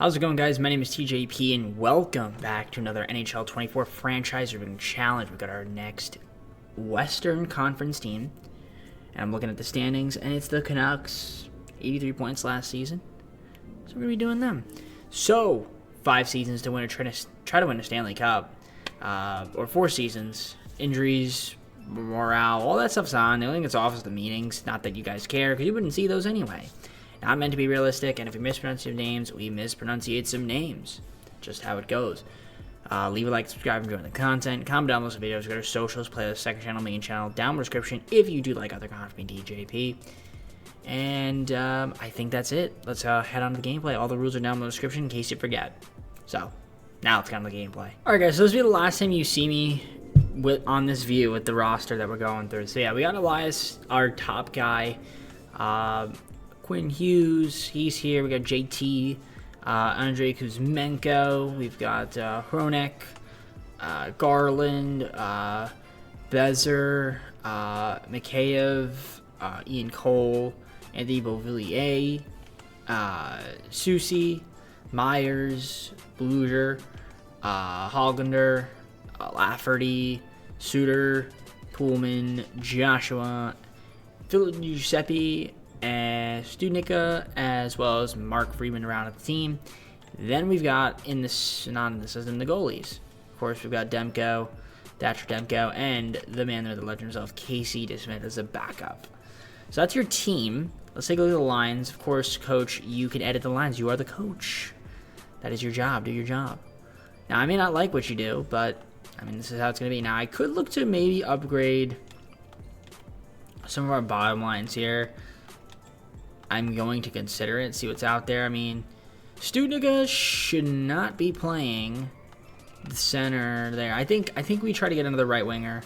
How's it going, guys? My name is TJP, and welcome back to another NHL 24 franchise ribbon challenge. We've got our next Western Conference team, and I'm looking at the standings, and it's the Canucks. 83 points last season, so we're gonna be doing them. So 5 seasons to win try to win a Stanley Cup, or 4 seasons. Injuries, morale, all that stuff's on. The only thing that's off is the meetings. Not that you guys care, because you wouldn't see those anyway. Not meant to be realistic, and if we mispronounce some names, we mispronunciate some names. Just how it goes. Leave a like, subscribe, enjoy the content. Comment down below some videos. Go to socials, playlist, second channel, main channel, down in the description if you do like other content from DJP. And I think that's it. Let's head on to the gameplay. All the rules are down in the description in case you forget. So, now let's get on the gameplay. Alright guys, so this will be the last time you see me on this view with the roster that we're going through. So yeah, we got Elias, our top guy. Quinn Hughes, he's here. We got JT, Andrei Kuzmenko. We've got Hronek, Garland, Bezer, Mikheyev, Ian Cole, Anthony Beauvillier, Susi, Myers, Bluger, Hollander, Lafferty, Suter, Pullman, Joshua, Philip Giuseppe, and Studnicka, as well as Mark Friedman around at the team. Then we've got in the goalies. Of course, we've got Demko, Thatcher Demko, and the man there, the legend himself, Casey DeSmith as a backup. So that's your team. Let's take a look at the lines. Of course, coach, you can edit the lines. You are the coach. That is your job. Do your job. Now, I may not like what you do, but I mean, this is how it's going to be. Now, I could look to maybe upgrade some of our bottom lines here. I'm going to consider it, see what's out there. I mean, Studnicka should not be playing the center there. I think we try to get another right winger.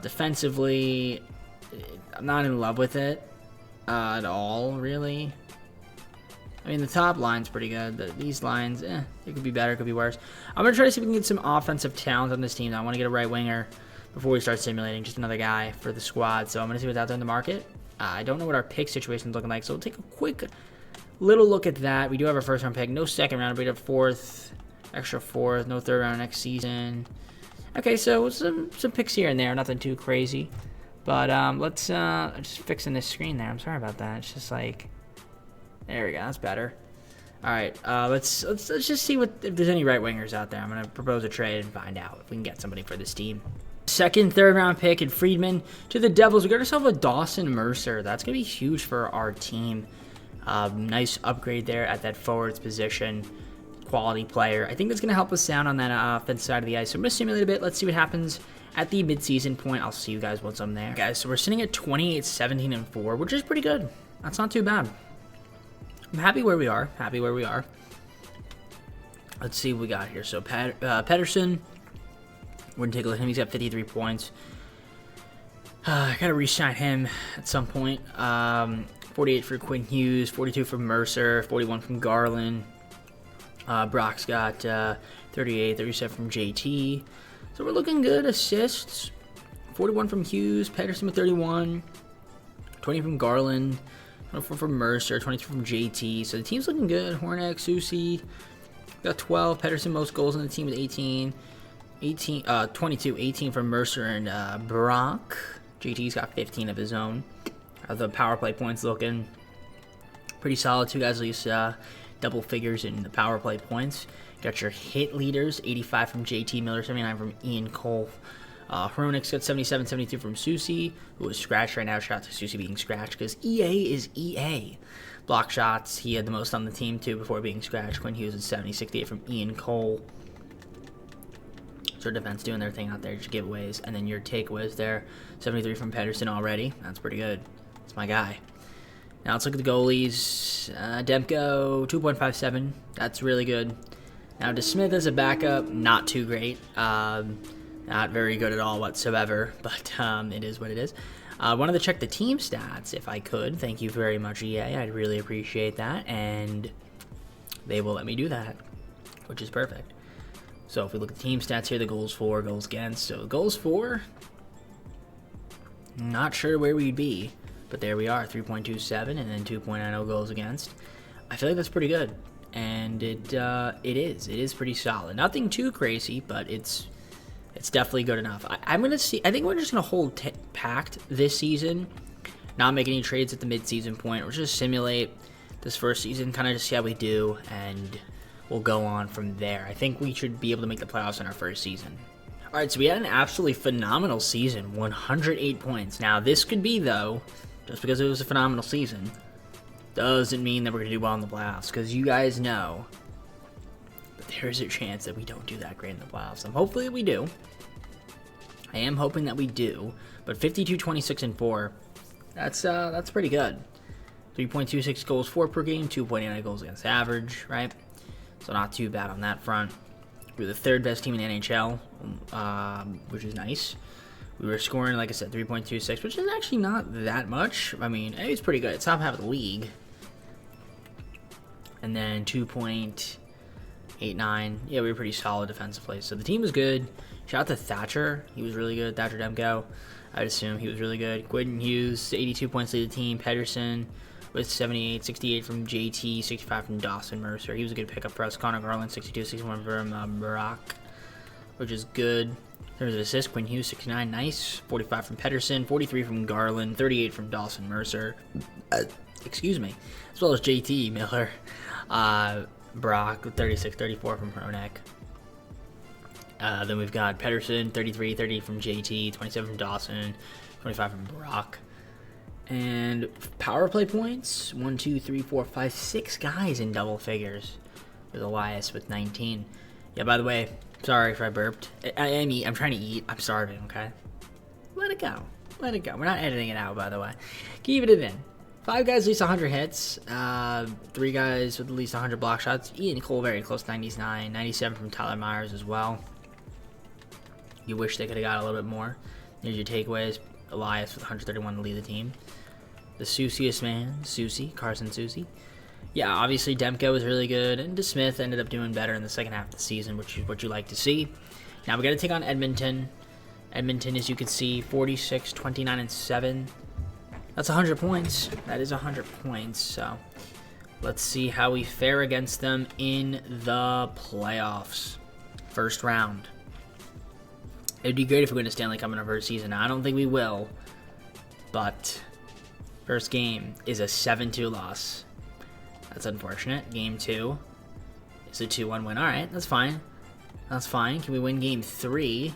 Defensively, I'm not in love with it at all, really. I mean, the top line's pretty good. These lines, it could be better, it could be worse. I'm going to try to see if we can get some offensive talent on this team. I want to get a right winger before we start simulating, just another guy for the squad. So I'm going to see what's out there in the market. I don't know what our pick situation is looking like, so we'll take a quick little look at that. We do have our first round pick, no second round, but we have fourth, extra fourth, no third round next season. Okay, so some picks here and there, nothing too crazy. But let's just fixing this screen there. I'm sorry about that. It's just like, there we go. That's better. All right, let's just see if there's any right wingers out there. I'm gonna propose a trade and find out if we can get somebody for this team. Second, third round pick and Friedman to the Devils. We got ourselves a Dawson Mercer. That's going to be huge for our team. Nice upgrade there at that forwards position. Quality player. I think that's going to help us out on that offense side of the ice. So I'm going to simulate a bit. Let's see what happens at the midseason point. I'll see you guys once I'm there. Guys, so we're sitting at 28, 17, and 4, which is pretty good. That's not too bad. I'm happy where we are. Let's see what we got here. So Pedersen. We're going to take a look at him. He's got 53 points. I got to re-sign him at some point. 48 for Quinn Hughes, 42 from Mercer, 41 from Garland. Brock's got 38, 37 from JT. So we're looking good. Assists, 41 from Hughes, Pedersen with 31, 20 from Garland, 24 from Mercer, 22 from JT. So the team's looking good. Hornak, Susi got 12. Pedersen most goals on the team with 18. 22, 18 from Mercer and Brock. JT's got 15 of his own. The power play points looking pretty solid. Two guys at least double figures in the power play points. Got your hit leaders, 85 from JT Miller, 79 from Ian Cole. Hronek's got 77, 72 from Susi, who is scratched right now. Shout out to Susi being scratched because EA is EA. Block shots, he had the most on the team too before being scratched. Quinn Hughes at 70, 68 from Ian Cole. So defense doing their thing out there, just giveaways. And then your takeaways there, 73 from Pedersen already. That's pretty good. That's my guy. Now let's look at the goalies. Demko, 2.57. That's really good. Now DeSmith as a backup, not too great. Not very good at all whatsoever, but it is what it is. Wanted to check the team stats if I could. Thank you very much, EA. I'd really appreciate that. And they will let me do that, which is perfect. So if we look at the team stats here, the goals for, goals against. So goals for, not sure where we'd be, but there we are, 3.27 and then 2.90 goals against. I feel like that's pretty good. and it is pretty solid. Nothing too crazy, but it's definitely good enough. I'm gonna see. I think we're just gonna hold packed this season, not make any trades at the mid-season point. We'll just simulate this first season, kind of just see how we do, and we'll go on from there. I think we should be able to make the playoffs in our first season. All right, so we had an absolutely phenomenal season, 108 points. Now, this could be, though, just because it was a phenomenal season, doesn't mean that we're going to do well in the playoffs, because you guys know that there's a chance that we don't do that great in the playoffs. And hopefully we do. I am hoping that we do, but 52, 26, and 4, that's pretty good. 3.26 goals for per game, 2.89 goals against average, right? So not too bad on that front. We were the third best team in the NHL, which is nice. We were scoring, like I said, 3.26, which is actually not that much. I mean, it's pretty good. It's top half of the league. And then 2.89. Yeah, we were pretty solid defensively. So the team was good. Shout out to Thatcher. He was really good. Thatcher Demko. I'd assume he was really good. Quinn Hughes, 82 points lead the team. Pedersen with 78, 68 from JT, 65 from Dawson Mercer. He was a good pickup for us. Connor Garland, 62, 61 from Brock, which is good. In terms of assists, Quinn Hughes, 69, nice. 45 from Pedersen, 43 from Garland, 38 from Dawson Mercer. Excuse me. As well as JT Miller. Brock, 36, 34 from Hronek. Then we've got Pedersen, 33, 30 from JT, 27 from Dawson, 25 from Brock. And power play points, 1, 2, 3, 4, 5, 6 guys in double figures. With Elias with 19. Yeah, by the way, sorry if I burped. I'm trying to eat. I'm starving, okay? Let it go. Let it go. We're not editing it out, by the way. Keeping it in. 5 guys at least 100 hits. 3 guys with at least 100 block shots. Ian Cole very close, 99. 97 from Tyler Myers as well. You wish they could have got a little bit more. Here's your takeaways. Elias with 131 to lead the team. The Souciest man, Carson Soucy. Yeah, obviously Demko was really good, and DeSmith ended up doing better in the second half of the season, which is what you like to see. Now we got to take on Edmonton. Edmonton, as you can see, 46, 29, and 7. That's 100 points. That is 100 points. So let's see how we fare against them in the playoffs. First round. It'd be great if we win a Stanley Cup in our first season. Now, I don't think we will, but first game is a 7-2 loss. That's unfortunate. Game 2 is a 2-1 win. All right, that's fine. That's fine. Can we win game 3?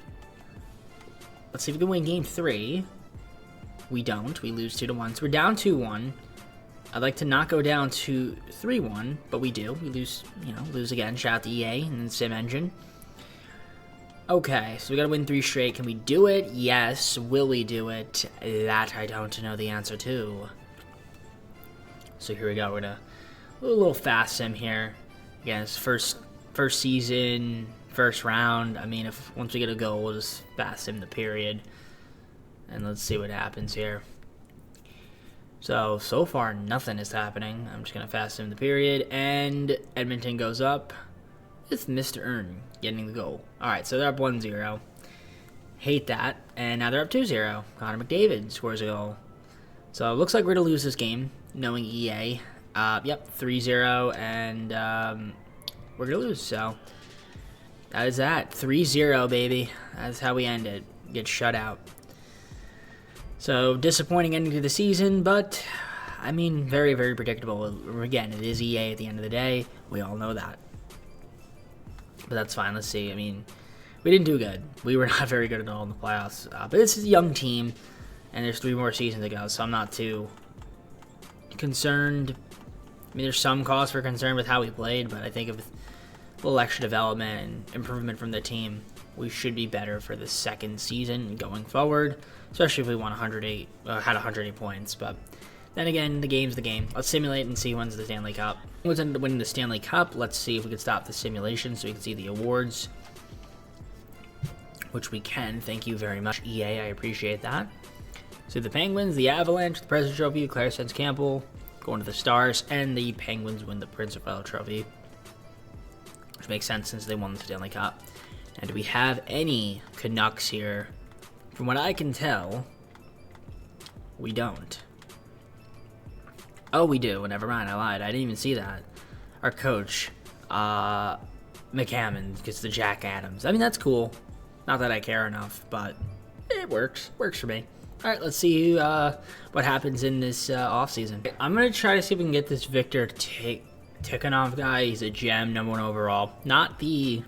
Let's see if we can win game 3. We don't. We lose 2-1. So we're down 2-1. I'd like to not go down to 3-1, but we do. We lose, lose again. Shout out to EA and then Sim Engine. Okay, so we gotta win 3 straight. Can we do it? Yes. Will we do it? That I don't know the answer to. So here we go. We're gonna do a little fast sim here. Again, it's first season, first round. I mean, if once we get a goal, we'll just fast sim the period, and let's see what happens here. So far nothing is happening. I'm just gonna fast sim the period, and Edmonton goes up. It's Mr. Earn getting the goal. Alright, so they're up 1-0. Hate that. And now they're up 2-0. Connor McDavid scores a goal. So it looks like we're going to lose this game, knowing EA. Yep, 3-0, and we're going to lose. So that is that. 3-0, baby. That's how we end it. Get shut out. So disappointing ending to the season, but, I mean, very, very predictable. Again, it is EA at the end of the day. We all know that. But that's fine. Let's see. I mean, we didn't do good. We were not very good at all in the playoffs. But this is a young team, and there's 3 more seasons to go, so I'm not too concerned. I mean, there's some cause for concern with how we played, but I think with a little extra development and improvement from the team, we should be better for the second season going forward, especially if we won had 108 points. But then again, the game's the game. Let's simulate and see who wins the Stanley Cup. Who ended up winning the Stanley Cup? Let's see if we can stop the simulation so we can see the awards, which we can. Thank you very much, EA. I appreciate that. So the Penguins, the Avalanche, the President's Trophy, Claire Sense Campbell going to the Stars, and the Penguins win the Prince of Wales Trophy, which makes sense since they won the Stanley Cup. And do we have any Canucks here? From what I can tell, we don't. Oh, we do. Never mind. I lied. I didn't even see that. Our coach, McCammon gets the Jack Adams. I mean, that's cool. Not that I care enough, but it works. Works for me. All right, let's see what happens in this offseason. I'm going to try to see if we can get this Victor Tikhonov guy. He's a gem, #1 overall. Not the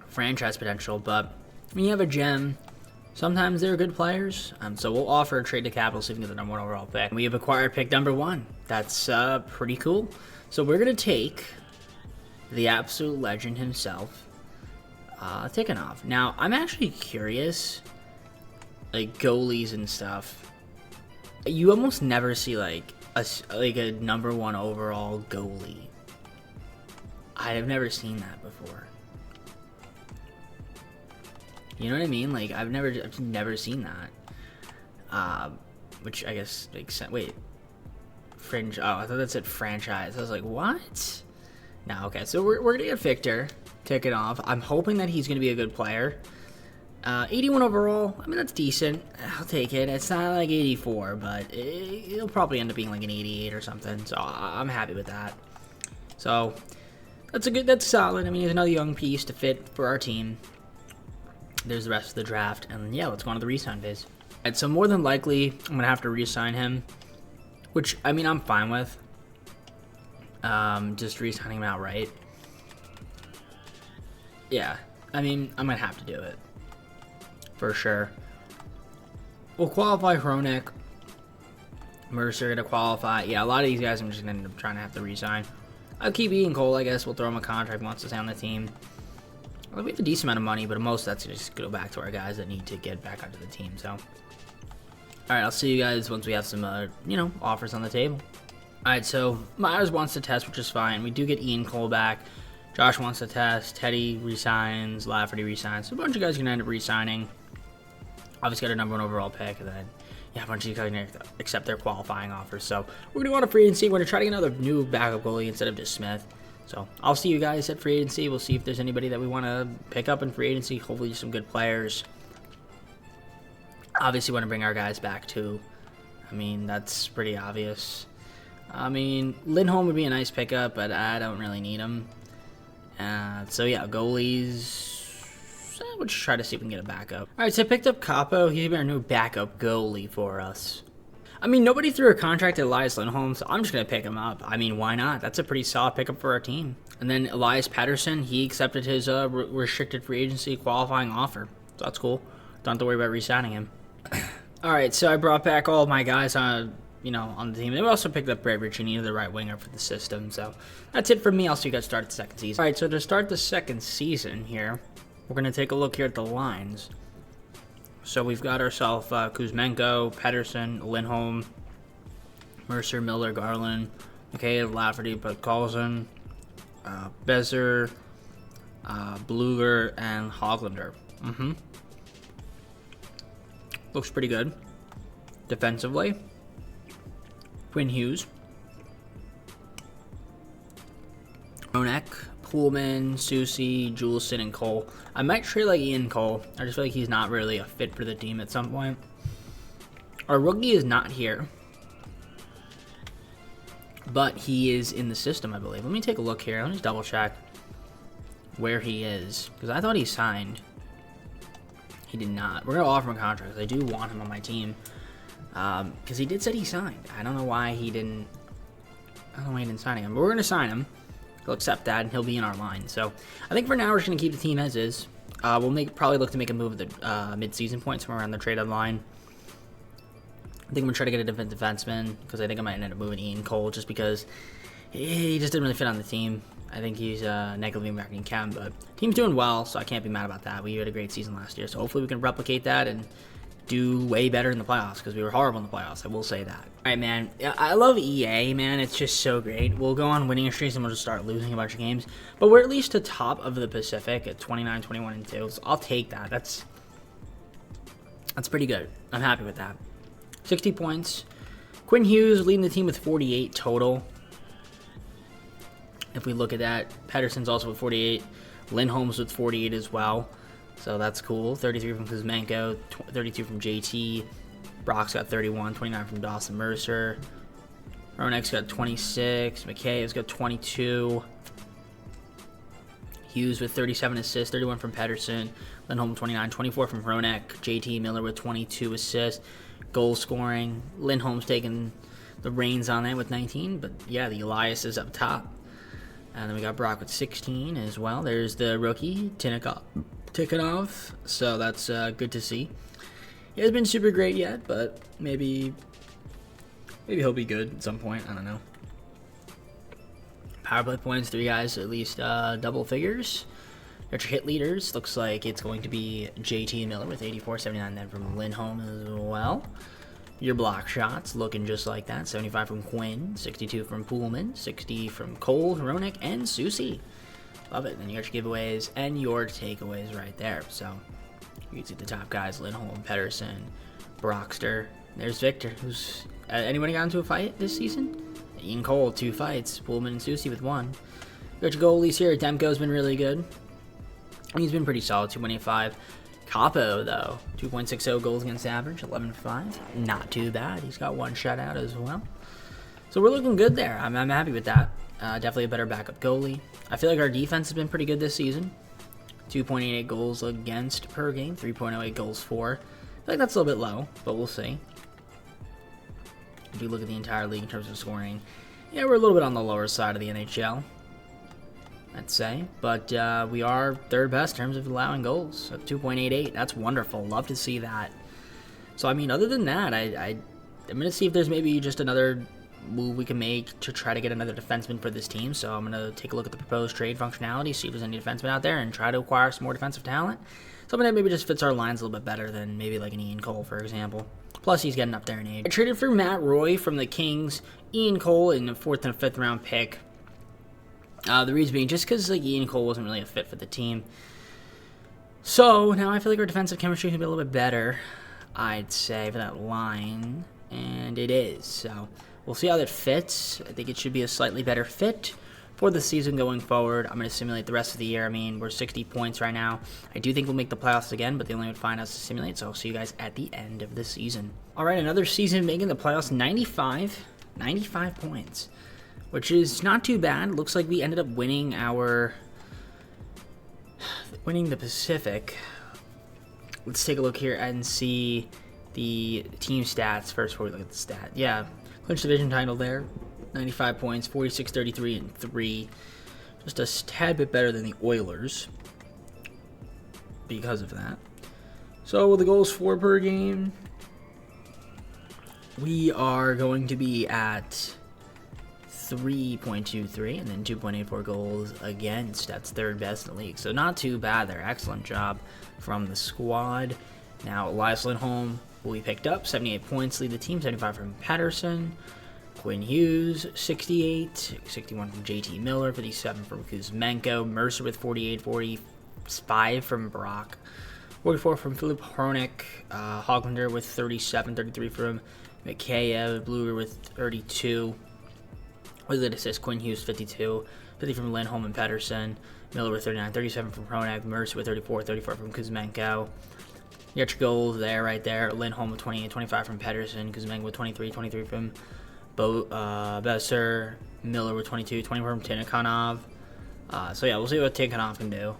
franchise potential, but when you have a gem, sometimes they're good players. So we'll offer a trade to Capital so we can get the #1 overall pick. We have acquired pick #1. That's pretty cool. So we're going to take the absolute legend himself, Tikhonov. Now, I'm actually curious, like goalies and stuff. You almost never see like a #1 overall goalie. I have never seen that before. You know what I mean? Like I've never seen that. Which I guess makes sense. Wait, fringe. Oh, I thought that said franchise. I was like, what? No, okay. So we're gonna get Victor Tikhonov. I'm hoping that he's gonna be a good player. 81 overall. I mean, that's decent. I'll take it. It's not like 84, but it'll probably end up being like an 88 or something. So I'm happy with that. So that's solid. I mean, he's another young piece to fit for our team. There's the rest of the draft, and yeah, let's go on to the re-sign phase. And so more than likely, I'm gonna have to re-sign him, which I mean I'm fine with. Just re-signing him outright. Yeah, I mean I'm gonna have to do it for sure. We'll qualify Hronek, Mercer gonna qualify. Yeah, a lot of these guys I'm just gonna end up trying to have to re-sign. I'll keep Ian Cole, I guess. We'll throw him a contract once to stay on the team. Well, we have a decent amount of money, but most of that's going to just go back to our guys that need to get back onto the team. So, all right, I'll see you guys once we have some, offers on the table. All right, so Myers wants to test, which is fine. We do get Ian Cole back. Josh wants to test. Teddy resigns. Lafferty resigns. So a bunch of guys are going to end up resigning. Obviously got a #1 overall pick, and then a bunch of you guys are going to accept their qualifying offers. So we're going to go on a free agency. We're going to try to get another new backup goalie instead of just Smith. So I'll see you guys at free agency. We'll see if there's anybody that we want to pick up in free agency. Hopefully some good players. Obviously want to bring our guys back too. I mean, that's pretty obvious. I mean, Lindholm would be a nice pickup, but I don't really need him. So yeah, goalies. We'll just try to see if we can get a backup. All right, so I picked up Capo. He's been our new backup goalie for us. I mean, nobody threw a contract at Elias Lindholm, so I'm just going to pick him up. I mean, why not? That's a pretty solid pickup for our team. And then Elias Pettersson, he accepted his restricted free agency qualifying offer. So that's cool. Don't have to worry about re-signing him. All right, so I brought back all of my guys on the team. And we also picked up Brett Riccinini, the right winger for the system. So that's it for me. I'll see you guys start the second season. All right, so to start the second season here, we're going to take a look here at the lines. So we've got ourselves Kuzmenko, Pettersson, Lindholm, Mercer, Miller, Garland, McCabe, Lafferty, Podkolzin, Bezer, Bluger, and Hoglander. Looks pretty good. Defensively, Quinn Hughes, Hronek, Pullman, Susie, Juleson, and Cole. I might trade like Ian Cole. I just feel like he's not really a fit for the team at some point. Our rookie is not here, but he is in the system, I believe. Let me take a look here. Let me just double check where he is, because I thought he signed. He did not. We're going to offer him a contract. I do want him on my team, because he did say he signed. I don't know why he didn't. I don't know why he didn't sign him, but we're going to sign him. He'll accept that, and he'll be in our line. So I think for now we're just going to keep the team as is. We'll probably look to make a move at the mid-season point, somewhere around the trade deadline. I think I'm going to try to get a different defenseman, because I think I might end up moving Ian Cole, just because he just didn't really fit on the team. I think he's negatively impacting Chem, but team's doing well, so I can't be mad about that. We had a great season last year, so hopefully we can replicate that and do way better in the playoffs, because we were horrible in the playoffs. I will say that. All right, man. I love EA, man. It's just so great. We'll go on winning streaks and we'll just start losing a bunch of games, but we're at least to top of the Pacific at 29, 21, and 2. So I'll take that. That's pretty good. I'm happy with that. 60 points. Quinn Hughes leading the team with 48 total. If we look at that, Pettersson's also with 48. Lindholm's with 48 as well. So that's cool. 33 from Kuzmenko, 32 from JT. Brock's got 31, 29 from Dawson Mercer. Hronek's got 26. McKay's got 22. Hughes with 37 assists, 31 from Pedersen, Lindholm 29, 24 from Hronek, JT Miller with 22 assists, goal scoring. Lindholm's taking the reins on that with 19, but yeah, the Elias is up top. And then we got Brock with 16 as well. There's the rookie, Tikhonov, so that's good to see. He hasn't been super great yet, but maybe he'll be good at some point. I don't know. Power play points, 3 guys at least double figures. Got your hit leaders. Looks like it's going to be JT Miller with 84, 79 then from Lindholm as well. Your block shots looking just like that. 75 from Quinn, 62 from Poolman, 60 from Cole, Hronek, and Susie. Love it. Then you got your giveaways and your takeaways right there. So you can see the top guys: Lindholm, Pedersen, Brockster. There's Victor, who's anybody got into a fight this season? Ian Cole, 2 fights. Poolman and Susie with 1. Got your goalies here. Demko's been really good. He's been pretty solid, 2.85. Capo, though, 2.60 goals against average, 11.5. Not too bad. He's got 1 shutout as well. So we're looking good there. I'm happy with that. Definitely a better backup goalie. I feel like our defense has been pretty good this season. 2.88 goals against per game, 3.08 goals for. I feel like that's a little bit low, but we'll see. If you look at the entire league in terms of scoring, yeah, we're a little bit on the lower side of the NHL, I'd say. But we are 3rd best in terms of allowing goals at 2.88. That's wonderful. Love to see that. So, I mean, other than that, I'm going to see if there's maybe just another move we can make to try to get another defenseman for this team. So I'm going to take a look at the proposed trade functionality, see if there's any defensemen out there, and try to acquire some more defensive talent. Something that maybe just fits our lines a little bit better than maybe like an Ian Cole, for example. Plus, he's getting up there in age. I traded for Matt Roy from the Kings, Ian Cole in the 4th and 5th round pick. The reason being just because like Ian Cole wasn't really a fit for the team. So now I feel like our defensive chemistry can be a little bit better, I'd say, for that line. And it is. So we'll see how that fits. I think it should be a slightly better fit for the season going forward. I'm going to simulate the rest of the year. I mean, we're 60 points right now. I do think we'll make the playoffs again, but they only would find us to simulate, so I'll see you guys at the end of the season. All right, another season making the playoffs, 95 points, which is not too bad. Looks like we ended up winning the Pacific. Let's take a look here and see the team stats first before we look at the stat. Yeah, clinch division title there. 95 points, 46, 33, and 3. Just a tad bit better than the Oilers because of that. So with the goals for per game, we are going to be at 3.23 and then 2.84 goals against. That's 3rd best in the league. So not too bad there. Excellent job from the squad. Now Elias Lindholm will be picked up. 78 points, lead the team. 75 from Patterson. Quinn Hughes, 68, 61 from JT Miller, 57 from Kuzmenko, Mercer with 48, 45 from Brock, 44 from Philip Hronek, Hoglander with 37, 33 from Mikheyev, Bluer with 32, with the assist, Quinn Hughes 52, 50 from Lindholm and Pedersen, Miller with 39, 37 from Hronek, Mercer with 34, 34 from Kuzmenko. You got your goals there, right there. Lindholm with 28, 25 from Pedersen, Kuzmenko with 23, 23 from Besser, Miller with 22, 24 from Tikhonov. So yeah, we'll see what Tikhonov can do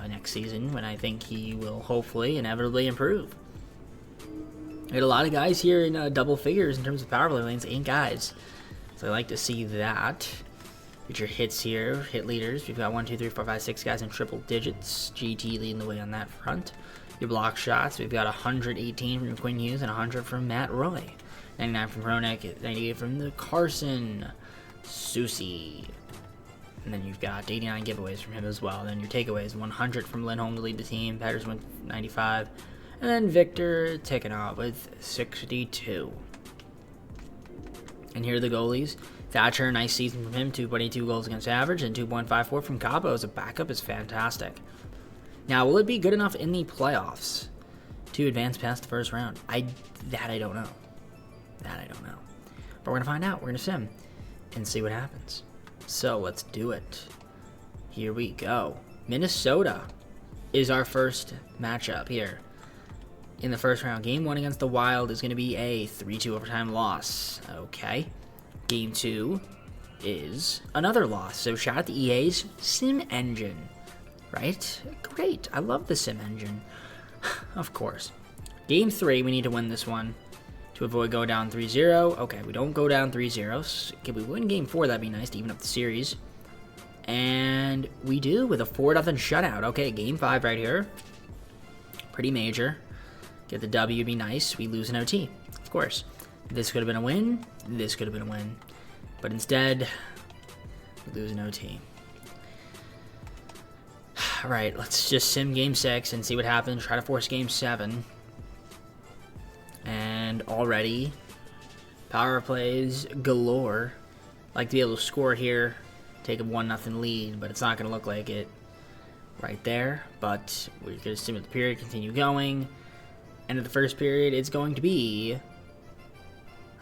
next season, when I think he will hopefully inevitably improve. We had a lot of guys here in double figures in terms of power play lanes, 8 guys. So I like to see that. Get your hits here, hit leaders. We've got 1, 2, 3, 4, 5, 6 guys in triple digits. GT leading the way on that front. Your block shots, we've got 118 from Quinn Hughes and 100 from Matt Roy. 99 from Hronek, 98 from the Carson, Susie. And then you've got 89 giveaways from him as well. Then your takeaways, 100 from Lindholm to lead the team. Patterson with 95. And then Victor Tikhonov with 62. And here are the goalies. Thatcher, nice season from him, 2.82 goals against average, and 2.54 from Capo as a backup is fantastic. Now, will it be good enough in the playoffs to advance past the first round? I don't know. But we're going to find out. We're going to sim and see what happens. So let's do it. Here we go. Minnesota is our first matchup here in the first round. Game 1 against the Wild is going to be a 3-2 overtime loss. Okay. Game 2 is another loss. So shout out to EA's Sim Engine. right? Great. I love the sim engine. Of course. Game 3, we need to win this one to avoid going down 3-0. Okay, we don't go down 3-0. Can we win Game 4? That'd be nice to even up the series. And we do with a 4-0 shutout. Okay, Game 5 right here. Pretty major. Get the W would be nice. We lose an OT, of course. This could have been a win. This could have been a win. But instead, we lose an OT. All right, let's just sim Game 6 and see what happens. Try to force Game 7. And already, power plays galore. Like to be able to score here, take a 1-0 lead, but it's not going to look like it right there. But we're going to sim at the period, continue going. End of the first period, it's going to be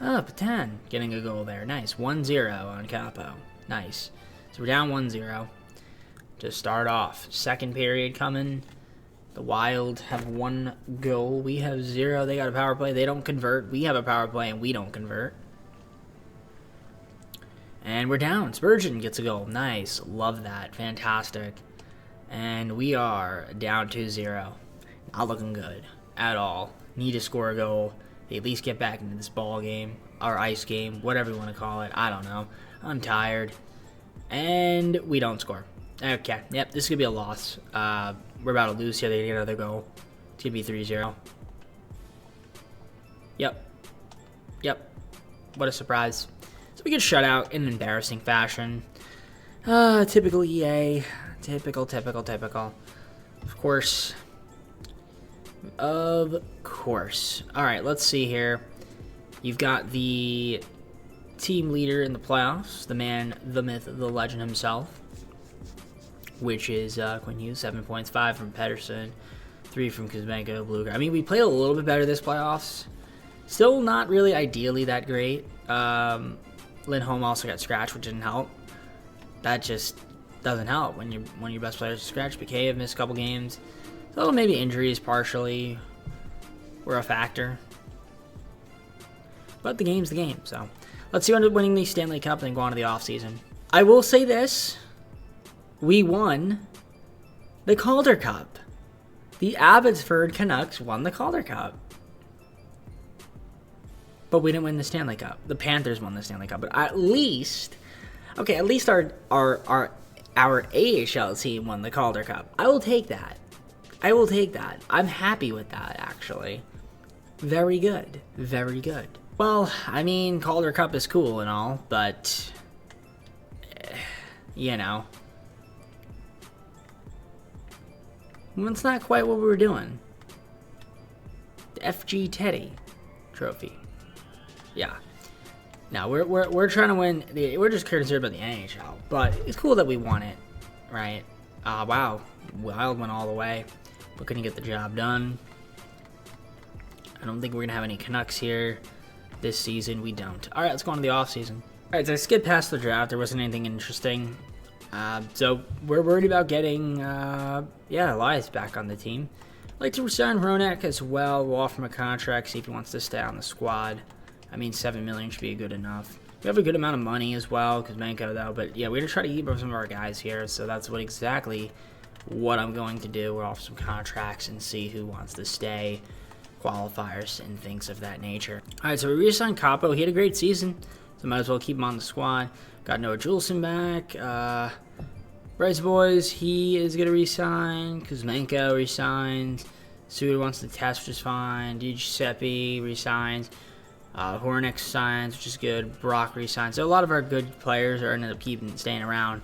Patan getting a goal there. Nice. 1-0 on Capo. Nice. So we're down 1-0 to start off. Second period coming. The Wild have 1 goal. We have 0. They got a power play. They don't convert. We have a power play and we don't convert. And we're down. Spurgeon gets a goal. Nice. Love that. Fantastic. And we are down 2-0. Not looking good at all. Need to score a goal. They at least get back into this ball game. Or ice game. Whatever you want to call it. I don't know. I'm tired. And we don't score. Okay. Yep. This is going to be a loss. We're about to lose here. They get another goal. It's going to be 3-0. Yep. Yep. What a surprise. So we get shut out in an embarrassing fashion. Typical EA. Typical. Of course. Alright, let's see here. You've got the team leader in the playoffs. The man, the myth, the legend himself. Which is Quinn Hughes, 7 points, 5 from Pedersen, 3 from Kuzmenko, Blueger. I mean, we played a little bit better this playoffs. Still not really ideally that great. Lindholm also got scratched, which didn't help. That just doesn't help when your best players are scratched. Bikayev missed a couple games. So maybe injuries partially were a factor. But the game's the game, so. Let's see who ended up winning the Stanley Cup and then go on to the offseason. I will say this. We won the Calder Cup. The Abbotsford Canucks won the Calder Cup. But we didn't win the Stanley Cup. The Panthers won the Stanley Cup. But at least our AHL team won the Calder Cup. I will take that. I'm happy with that, actually. Very good. Very good. Well, I mean, Calder Cup is cool and all, but, you know. Well, it's not quite what we were doing. The FG Teddy trophy. Yeah. No, we're trying to win. We're just concerned about the NHL, but it's cool that we won it, right? Wow, Wild went all the way, but couldn't get the job done. I don't think we're gonna have any Canucks here this season. We don't. All right, let's go on to the off season. All right, so I skipped past the draft. There wasn't anything interesting. So we're worried about getting, Elias back on the team. I'd like to resign Ronak as well. We'll offer him a contract, see if he wants to stay on the squad. I mean, $7 million should be good enough. We have a good amount of money as well, Kuzmenko though. But yeah, we're gonna try to keep up some of our guys here. So that's exactly what I'm going to do. We'll offer some contracts and see who wants to stay, qualifiers and things of that nature. All right, so we re-signed Capo. He had a great season, so might as well keep him on the squad. Got Noah Juleson back. Bryce Boys, he is going to resign. Kuzmenko resigns. Suter wants to test, which is fine. Giuseppe resigns. Hornick signs, which is good. Brock resigns. So a lot of our good players are ended up staying around,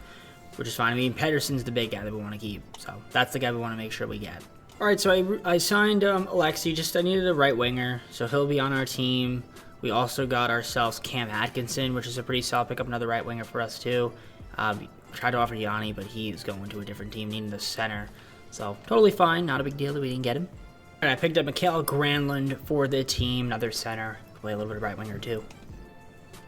which is fine. I mean, Pedersen's the big guy that we want to keep. So that's the guy we want to make sure we get. All right, so I signed Alexi. I needed a right winger, so he'll be on our team. We also got ourselves Cam Atkinson, which is a pretty solid pickup, another right winger for us too. Tried to offer Yanni, but he's going to a different team, needing the center. So totally fine, not a big deal that we didn't get him. All right, I picked up Mikael Granlund for the team, another center. Play a little bit of right winger too.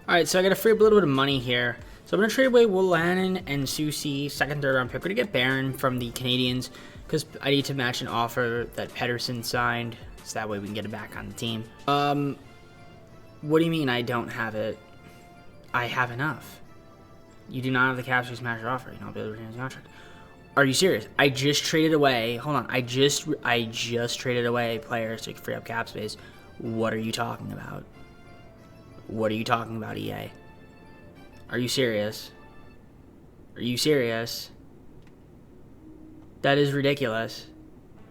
All right, so I got to free up a little bit of money here. So I'm going to trade away Willanen and Susi, second, third round pick. We're going to get Barron from the Canadians because I need to match an offer that Pedersen signed, so that way we can get it back on the team. What do you mean I don't have it? I have enough. You do not have the cap space match your offer. You don't be able to retain his contract. Are you serious? I just traded away. Hold on. I just traded away players to free up cap space. What are you talking about? What are you talking about, EA? Are you serious? Are you serious? That is ridiculous.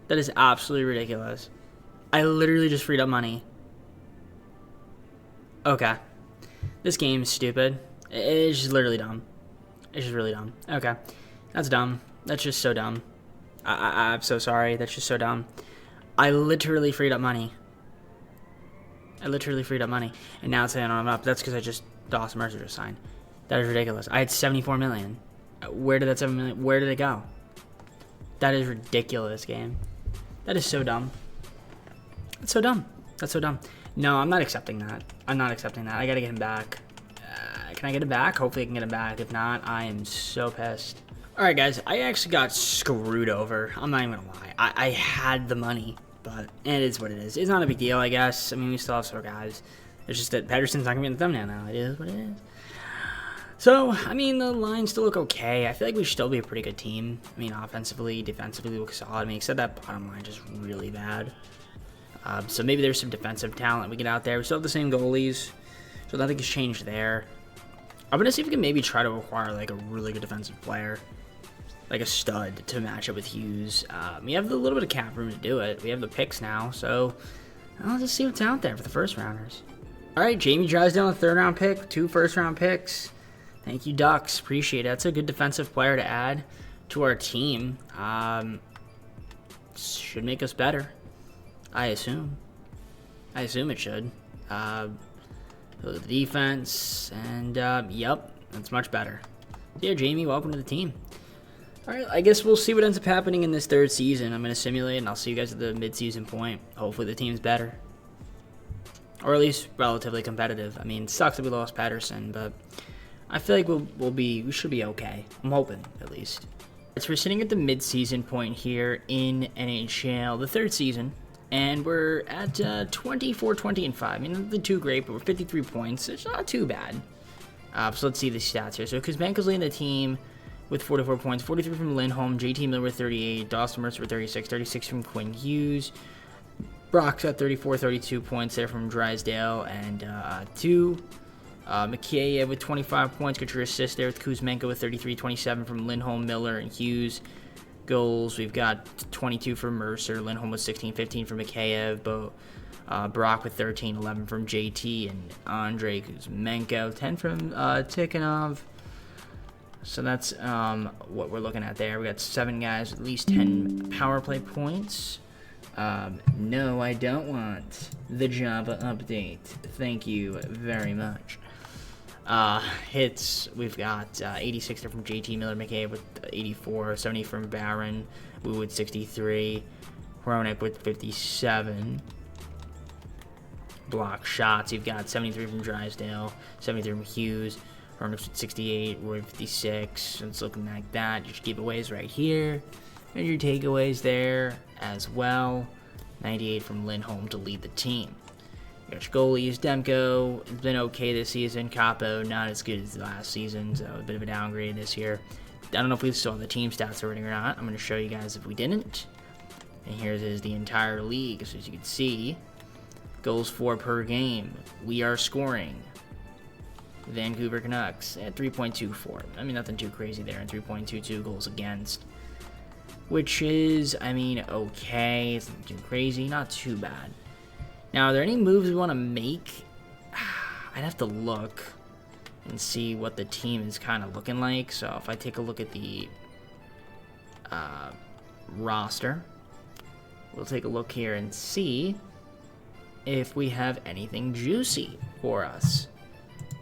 That is absolutely ridiculous. I literally just freed up money. Okay. This game is stupid. It's just literally dumb. It's just really dumb. Okay. That's dumb. That's just so dumb. I'm so sorry. That's just so dumb. I literally freed up money. And now it's saying I'm up. That's because I just Dawson Mercer just signed. That is ridiculous. I had 74 million. Where did that 7 million? Where did it go? That is ridiculous, game. That is so dumb. That's so dumb. That's so dumb. No, I'm not accepting that. I'm not accepting that. I gotta get him back. Can I get him back? Hopefully I can get him back. If not, I am so pissed. Alright, guys. I actually got screwed over. I'm not even gonna lie. I had the money, but it is what it is. It's not a big deal, I guess. I mean, we still have 4 guys. It's just that Pedersen's not gonna be in the thumbnail now. It is what it is. So, I mean, the lines still look okay. I feel like we should still be a pretty good team. I mean, offensively, defensively, we look solid. I mean, except that bottom line just really bad. So maybe there's some defensive talent we get out there. We still have the same goalies, so nothing has changed there. I'm going to see if we can maybe try to acquire, like, a really good defensive player, like a stud, to match up with Hughes. We have a little bit of cap room to do it. We have the picks now, so I'll just see what's out there for the first rounders. All right, Jamie Drysdale, a 3rd-round pick, 2 first-round picks. Thank you, Ducks. Appreciate it. That's a good defensive player to add to our team. Should make us better, I assume. I assume it should. The defense, and yep, that's much better. Yeah, Jamie, welcome to the team. All right, I guess we'll see what ends up happening in this 3rd season. I'm going to simulate, and I'll see you guys at the mid-season point. Hopefully the team's better. Or at least relatively competitive. I mean, it sucks that we lost Patterson, but I feel like we should be okay. I'm hoping, at least. So we're sitting at the mid-season point here in NHL, the 3rd season, and we're at 24-20-5. I mean, nothing too great, but we're 53 points. It's not too bad. So let's see the stats here. So Kuzmenko's leading the team with 44 points, 43 from Lindholm, JT Miller with 38, Dawson Mercer with 36, 36 from Quinn Hughes. Brock's got 34, 32 points there from Drysdale, and 2. Mikheyev with 25 points, got your assist there with Kuzmenko with 33, 27 from Lindholm, Miller, and Hughes. Goals, we've got 22 for Mercer, Lindholm with 16, 15 for Mikheyev, Brock with 13, 11 from JT, and Andrei Kuzmenko, 10 from Tikhonov. So that's what we're looking at there. We got 7 guys with at least 10 power play points. No, I don't want the Java update. Thank you very much. Hits, we've got 86 there from JT Miller, McKay with 84, 70 from Barron, Wu with 63, Hronek with 57. Block shots, you've got 73 from Drysdale, 73 from Hughes, Hronek with 68, Roy with 56. It's looking like that. Your giveaways right here, and your takeaways there as well. 98 from Lindholm to lead the team. Your goalies, Demko has been okay this season. Capo, not as good as last season, so a bit of a downgrade this year. I don't know if we saw the team stats already or not. I'm going to show you guys if we didn't. And here's the entire league. So as you can see, goals for per game. We are scoring. Vancouver Canucks at 3.24. I mean, nothing too crazy there. And 3.22 goals against. Which is, I mean, okay. It's not too crazy. Not too bad. Now, are there any moves we want to make? I'd have to look and see what the team is kind of looking like. So if I take a look at the roster, we'll take a look here and see if we have anything juicy for us.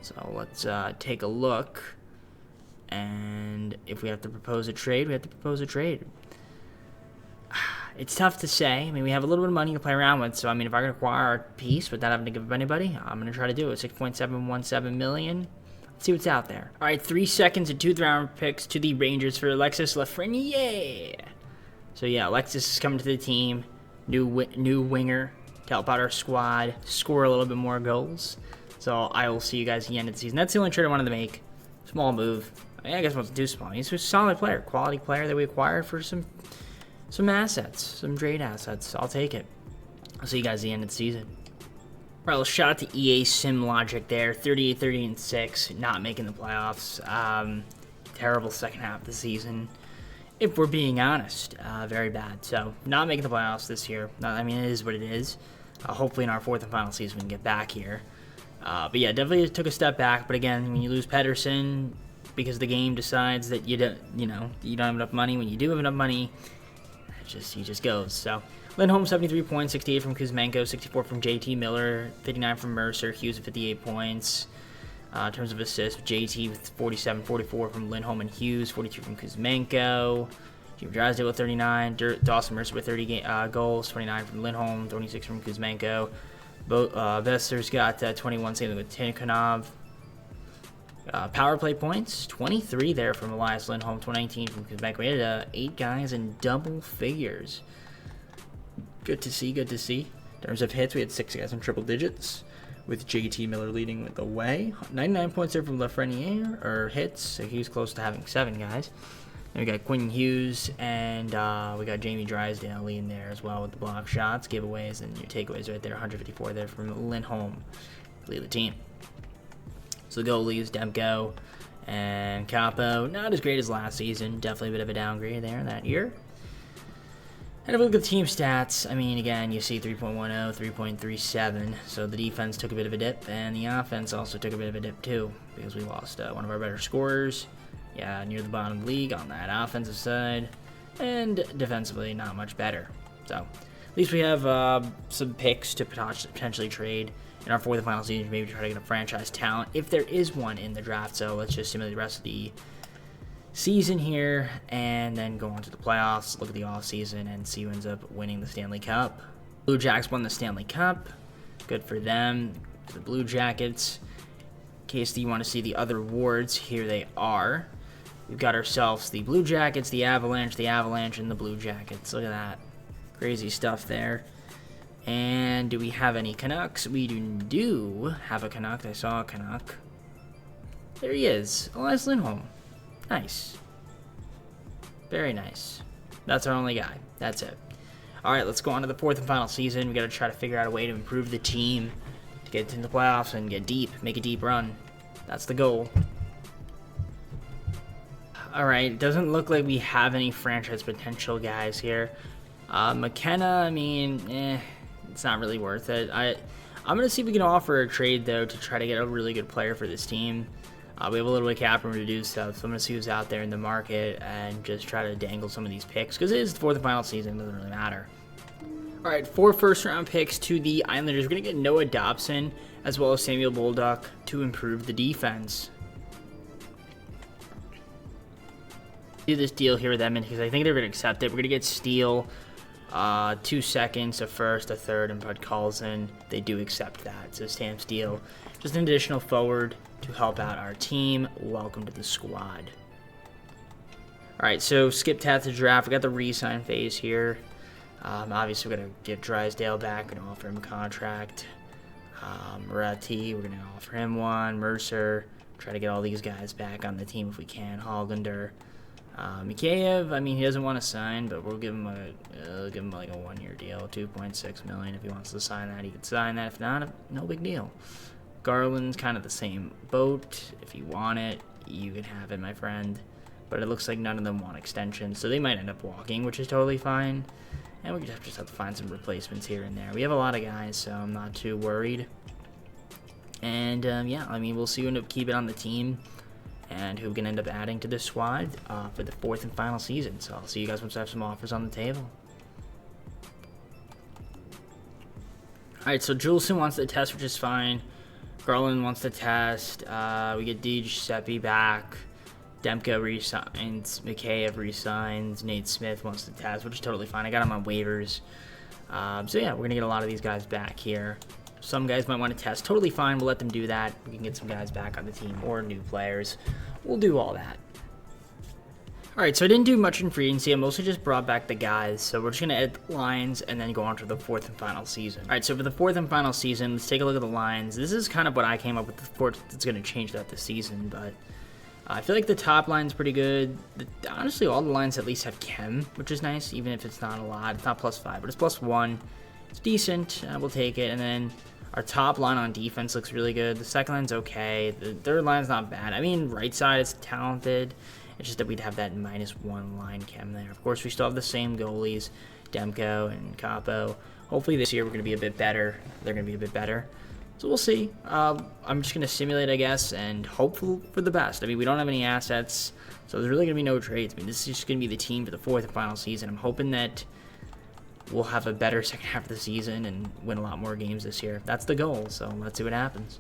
So let's take a look. And if we have to propose a trade, we have to propose a trade. It's tough to say. I mean, we have a little bit of money to play around with. So, I mean, if I can acquire a piece without having to give up anybody, I'm going to try to do it. 6.717 million. Let's see what's out there. All right, 3 seconds and 2 round picks to the Rangers for Alexis Lafreniere. So, yeah, Alexis is coming to the team. New winger to help out our squad, score a little bit more goals. So, I will see you guys at the end of the season. That's the only trade I wanted to make. Small move. I guess what's too small. He's a solid player, quality player that we acquired for some assets, some trade assets. I'll take it. I'll see you guys at the end of the season. All right, let's shout out to EA Sim Logic there. 38-30-6, not making the playoffs. Terrible second half of the season, if we're being honest. Very bad. So, not making the playoffs this year. I mean, it is what it is. Hopefully in our fourth and final season we can get back here. But yeah, definitely took a step back. But again, when you lose Pedersen because the game decides that you don't have enough money. When you do have enough money, he just goes. So Lindholm 73 points, 68 from Kuzmenko, 64 from JT Miller, 59 from Mercer, Hughes with 58 points. In terms of assists, JT with 47, 44 from Lindholm and Hughes, 42 from Kuzmenko. Jim Drysdale with 39, Dawson Mercer with 30 goals, 29 from Lindholm, 26 from Kuzmenko. Vester's got 21, same with Tikhonov. Power play points, 23 there from Elias Lindholm, 2019 from Kuzmenko. We had 8 guys in double figures. Good to see, good to see. In terms of hits, we had 6 guys in triple digits, with JT Miller leading the way. 99 points there from Lafreniere, or hits, so he was close to having 7 guys. Then we got Quinn Hughes, and we got Jamie Drysdale leading there as well with the block shots, giveaways, and your takeaways right there. 154 there from Lindholm, lead the team. So the goalies, Demko and Capo, not as great as last season. Definitely a bit of a downgrade there that year. And if we look at the team stats, I mean, again, you see 3.10, 3.37. So the defense took a bit of a dip, and the offense also took a bit of a dip too, because we lost one of our better scorers. Yeah, near the bottom of the league on that offensive side, and defensively not much better. So at least we have some picks to potentially trade in our fourth and final season, maybe try to get a franchise talent if there is one in the draft. So let's just simulate the rest of the season here and then go on to the playoffs, look at the off season, and see who ends up winning the Stanley Cup. Blue Jackets won the Stanley Cup. Good for them. The Blue Jackets. In case you want to see the other awards, here they are. We've got ourselves the Blue Jackets, the Avalanche, and the Blue Jackets. Look at that. Crazy stuff there. And do we have any Canucks? We do have a Canuck. I saw a Canuck. There he is. Elias Lindholm. Nice. Very nice. That's our only guy. That's it. All right, let's go on to the fourth and final season. We got to try to figure out a way to improve the team to get into the playoffs and get deep, make a deep run. That's the goal. All right, doesn't look like we have any franchise potential guys here. McKenna, I mean, it's not really worth it. I'm going to see if we can offer a trade, though, to try to get a really good player for this team. We have a little bit of cap room to do so, I'm going to see who's out there in the market and just try to dangle some of these picks, because it is the fourth and final season, it doesn't really matter. All right, 4 first-round picks to the Islanders. We're going to get Noah Dobson as well as Samuel Bolduc to improve the defense. Do this deal here with Edmonton because I think they're going to accept it. We're going to get Steele, 2 seconds, a first, a third, and Bud Carlson. They do accept that. So Sam Steele, just an additional forward to help out our team. Welcome to the squad. All right, so skip to the draft. We got the re-sign phase here. Obviously, we're going to get Drysdale back. We're going to offer him a contract. Moretti, we're going to offer him one. Mercer, try to get all these guys back on the team if we can. Hollander. Mikheyev, I mean, he doesn't want to sign, but we'll give him like a 1-year deal, $2.6 million. If he wants to sign that, he could sign that. If not, no big deal. Garland's kind of the same boat. If you want it, you can have it, my friend. But it looks like none of them want extensions, so they might end up walking, which is totally fine. And we just have to find some replacements here and there. We have a lot of guys, so I'm not too worried. And yeah, I mean, we'll see who end up keeping on the team and who can end up adding to the squad for the fourth and final season. So I'll see you guys once I have some offers on the table. Alright, so Juleson wants to test, which is fine. Garland wants to test. We get Giuseppe back. Demko resigns. Mikheyev resigns. Nate Smith wants to test, which is totally fine. I got him on waivers. So yeah, we're going to get a lot of these guys back here. Some guys might want to test. Totally fine. We'll let them do that. We can get some guys back on the team or new players. We'll do all that. All right, so I didn't do much in free agency. I mostly just brought back the guys. So we're just going to edit the lines and then go on to the fourth and final season. All right, so for the fourth and final season, let's take a look at the lines. This is kind of what I came up with. That's going to change throughout the season, but I feel like the top line's pretty good. Honestly, all the lines at least have chem, which is nice, even if it's not a lot. It's not +5, but it's +1. It's decent. We'll take it. And then our top line on defense looks really good. The second line's okay. The third line's not bad. I mean, right side is talented. It's just that we'd have that -1 line chem there. Of course, we still have the same goalies, Demko and Capo. Hopefully this year we're going to be a bit better. They're going to be a bit better. So we'll see. I'm just going to simulate, I guess, and hope for the best. I mean, we don't have any assets, so there's really going to be no trades. I mean, this is just going to be the team for the fourth and final season. I'm hoping that we'll have a better second half of the season and win a lot more games this year. That's the goal, so let's see what happens.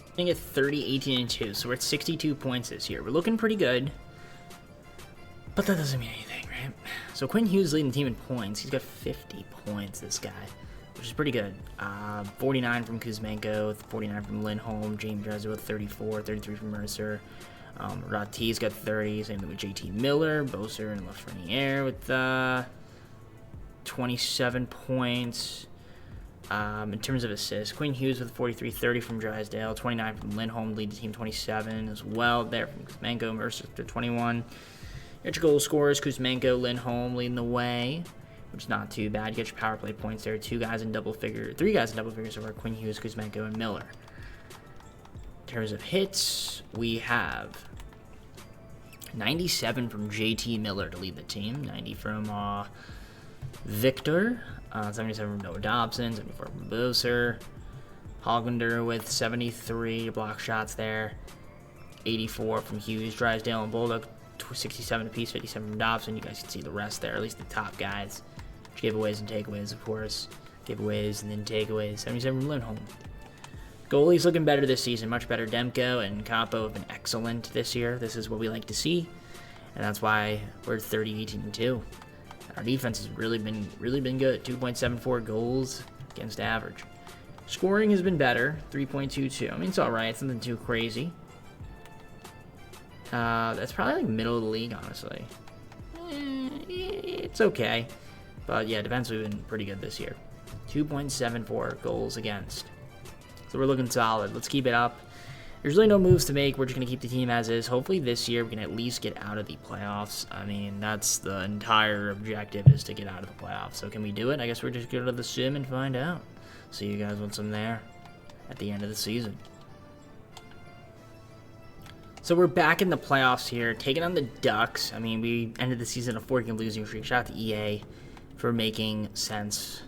I think at 30, 18, and 2, so we're at 62 points this year. We're looking pretty good. But that doesn't mean anything, right? So Quinn Hughes leading the team in points. He's got 50 points, this guy, which is pretty good. 49 from Kuzmenko, 49 from Lindholm, James Drysdale with 34, 33 from Mercer. Rati's got 30, same thing with JT Miller, Boser, and Lafreniere with 27 points. In terms of assists, Quinn Hughes with 43, 30 from Drysdale, 29 from Lindholm, lead the team 27 as well. There from Kuzmenko, Mercer to 21. Get your goal scorers, Kuzmenko, Lindholm leading the way, which is not too bad. You get your power play points there. Three guys in double figures so far, Quinn Hughes, Kuzmenko, and Miller. In terms of hits, we have 97 from JT Miller to lead the team, 90 from Victor, 77 from Noah Dobson, 74 from Boser, Hoglander with 73 block shots there, 84 from Hughes, Drysdale, and Bullock. 67 apiece, 57 from Dobson. You guys can see the rest there, at least the top guys. Giveaways and takeaways, of course. Giveaways and then takeaways. 77 from Lindholm. Goalies looking better this season, much better. Demko and Capo have been excellent this year. This is what we like to see, and that's why we're 30, 18, and 2. Our defense has really been good. 2.74 goals against average. Scoring has been better, 3.22. I mean, it's all right. It's nothing too crazy. That's probably like middle of the league, honestly. It's okay. But yeah, defensively we've been pretty good this year. 2.74 goals against. So we're looking solid. Let's keep it up. There's really no moves to make. We're just going to keep the team as is. Hopefully this year we can at least get out of the playoffs. I mean, that's the entire objective, is to get out of the playoffs. So can we do it? I guess we're just going to the sim and find out. See you guys once I'm there at the end of the season. So we're back in the playoffs here, taking on the Ducks. I mean, we ended the season a 4-game losing streak. Shout out to EA for making sense.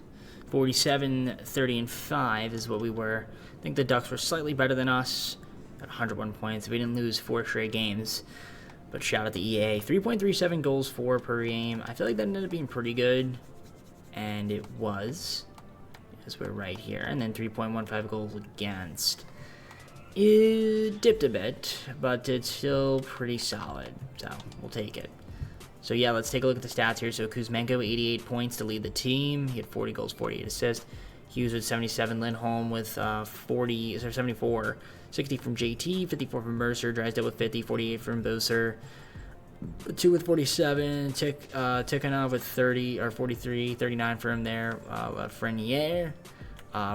47, 30, and 5 is what we were. I think the Ducks were slightly better than us at 101 points. We didn't lose 4 straight games, but shout out to EA. 3.37 goals for per game. I feel like that ended up being pretty good, and it was, as we're right here. And then 3.15 goals against. It dipped a bit, but it's still pretty solid, so we'll take it. So yeah, let's take a look at the stats here. So Kuzmenko, 88 points to lead the team. He had 40 goals, 48 assists. Hughes with 77, Lindholm with 74, 60 from JT, 54 from Mercer, Drysdale with 50, 48 from Boser, 2 with 47, Tikhonov with 30 or 43, 39 from there, Lafreniere.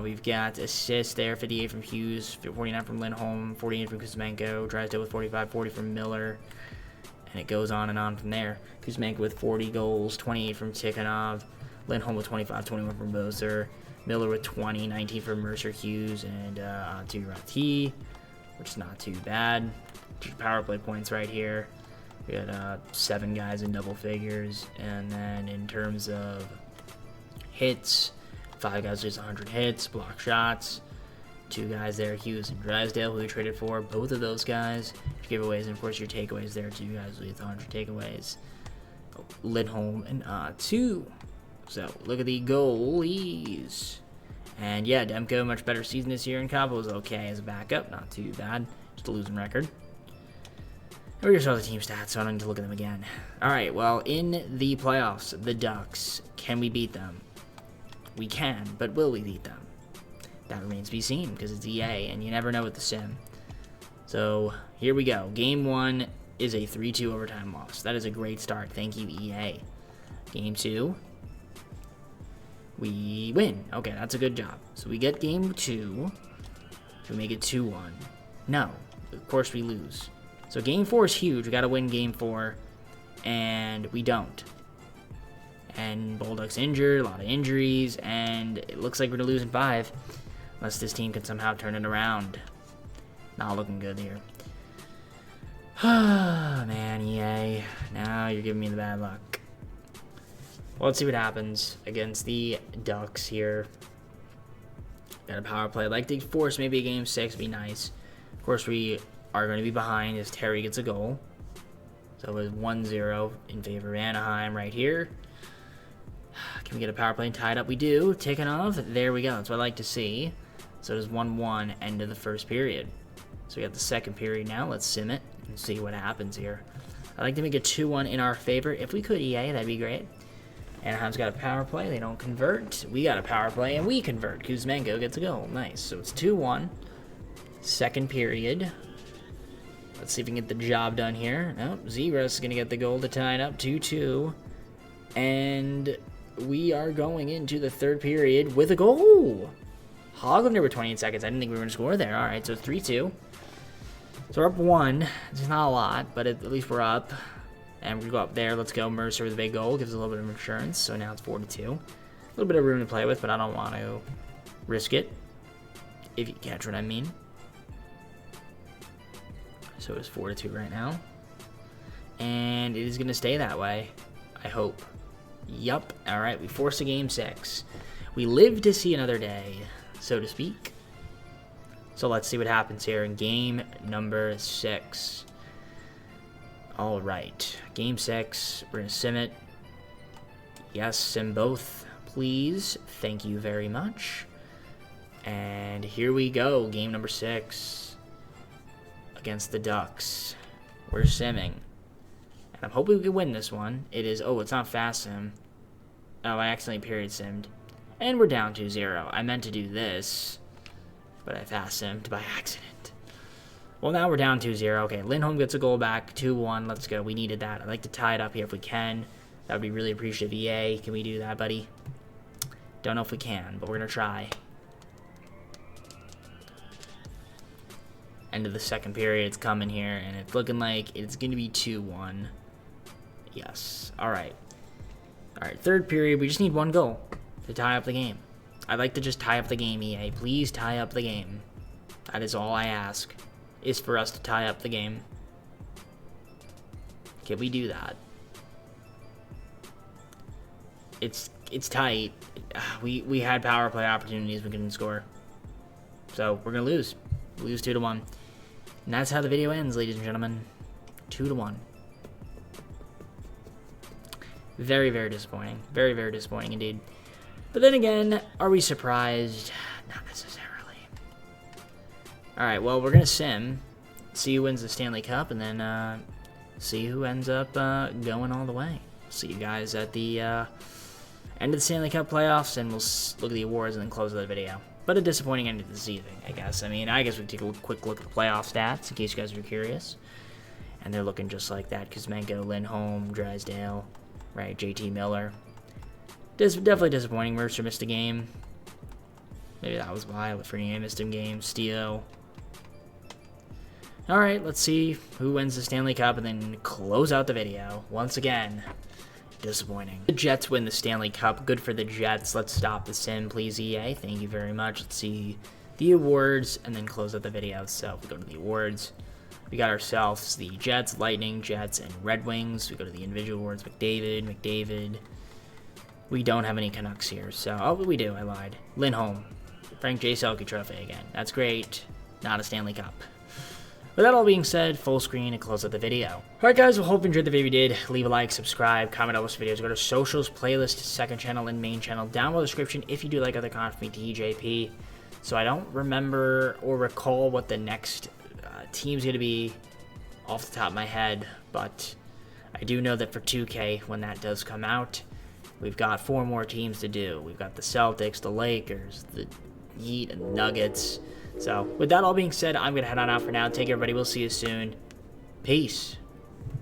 We've got assists there, 58 from Hughes, 49 from Lindholm, 48 from Kuzmenko, Drysdale with 45, 40 from Miller, and it goes on and on from there. Kuzmenko with 40 goals, 28 from Tikhonov, Lindholm with 25, 21 from Boser, Miller with 20, 19 from Mercer, Hughes, and to Rati, which is not too bad. Power play points right here. We had 7 guys in double figures, and then in terms of hits, 5 guys just 100 hits, block shots, 2 guys there, Hughes and Drysdale, who we traded for, both of those guys. Giveaways, and of course your takeaways there, 2 guys with 100 takeaways, Lindholm and 2. So look at the goalies. And yeah, Demko, much better season this year, and Capo was okay as a backup, not too bad, just a losing record. And we just saw the team stats, so I don't need to look at them again. Alright, well, in the playoffs, the Ducks, can we beat them? We can, but will we beat them? That remains to be seen, because it's EA, and you never know with the sim. So, here we go. Game 1 is a 3-2 overtime loss. That is a great start. Thank you, EA. Game 2, We win. Okay, that's a good job. So we get game 2. We make it 2-1. No, of course we lose. So game 4 is huge. We got to win game 4, and we don't. And Bulldog's injured, a lot of injuries, and it looks like we're going to lose in 5. Unless this team can somehow turn it around. Not looking good here. Ah, man, EA. Now you're giving me the bad luck. Well, let's see what happens against the Ducks here. Got a power play. I'd like to force maybe a game 6. Be nice. Of course, we are going to be behind as Terry gets a goal. So it was 1-0 in favor of Anaheim right here. Can we get a power play tied up? We do. Taken off. There we go. That's what I like to see. So it is 1-1, end of the first period. So we got the second period now. Let's sim it and see what happens here. I'd like to make it 2-1 in our favor. If we could, EA, that'd be great. Anaheim's got a power play. They don't convert. We got a power play, and we convert. Kuzmenko gets a goal. Nice. So it's 2-1. Second period. Let's see if we can get the job done here. Nope. Zebras is going to get the goal to tie it up. 2-2. And we are going into the third period with a goal. Hoglander with 28 seconds. I didn't think we were going to score there. All right, so it's 3-2. So we're up 1. It's not a lot, but at least we're up. And we go up there. Let's go. Mercer with a big goal. Gives a little bit of insurance. So now it's 4-2. A little bit of room to play with, but I don't want to risk it. If you catch what I mean. So it's 4-2 right now. And it is going to stay that way. I hope. Yup. All right, we force a game 6. We live to see another day, so to speak. So let's see what happens here in game number 6. All right, game 6. We're going to sim it. Yes, sim both, please. Thank you very much. And here we go, game number 6 against the Ducks. We're simming. I'm hoping we can win this one. It is, oh, it's not fast sim. Oh, I accidentally period simmed. And we're down 2-0. I meant to do this, but I fast simmed by accident. Well, now we're down 2-0. Okay, Lindholm gets a goal back. 2-1. Let's go. We needed that. I'd like to tie it up here if we can. That would be really appreciative. EA, can we do that, buddy? Don't know if we can, but we're going to try. End of the second period. It's coming here, and it's looking like it's going to be 2-1. Yes. All right. All right, third period. We just need 1 goal to tie up the game. I'd like to just tie up the game, EA. Please tie up the game. That is all I ask, is for us to tie up the game. Can we do that? It's tight. We had power play opportunities. We couldn't score. So we're going to lose. Lose 2-1. And that's how the video ends, ladies and gentlemen. 2-1. Very, very disappointing. Very, very disappointing indeed. But then again, are we surprised? Not necessarily. Alright, well, we're going to sim. See who wins the Stanley Cup, and then see who ends up going all the way. See you guys at the end of the Stanley Cup playoffs, and we'll look at the awards and then close the video. But a disappointing end of the season, I guess. I mean, I guess we can take a quick look at the playoff stats, in case you guys are curious. And they're looking just like that. Kuzmenko, Lindholm, Drysdale, right, JT Miller. Definitely disappointing. Mercer missed a game. Maybe that was why. Lafreniere missed a game. Steele. Alright, let's see who wins the Stanley Cup and then close out the video. Once again, disappointing. The Jets win the Stanley Cup. Good for the Jets. Let's stop the sim, please, EA. Thank you very much. Let's see the awards and then close out the video. So we go to the awards. We got ourselves the Jets, Lightning, Jets, and Red Wings. We go to the individual awards. McDavid. We don't have any Canucks here. So, oh, we do. I lied. Lindholm. Frank J. Selke Trophy again. That's great. Not a Stanley Cup. With that all being said, full screen and close out the video. Alright guys, we hope you enjoyed the video. If you did, leave a like, subscribe, comment on this videos, go to socials, playlist, second channel, and main channel down below the description if you do like other content from me, TJP. So I don't remember or recall what the next team's going to be off the top of my head, but I do know that for 2K, when that does come out, we've got 4 more teams to do. We've got the Celtics, the Lakers, the Heat, and the Nuggets. So, with that all being said, I'm going to head on out for now. Take care, everybody. We'll see you soon. Peace.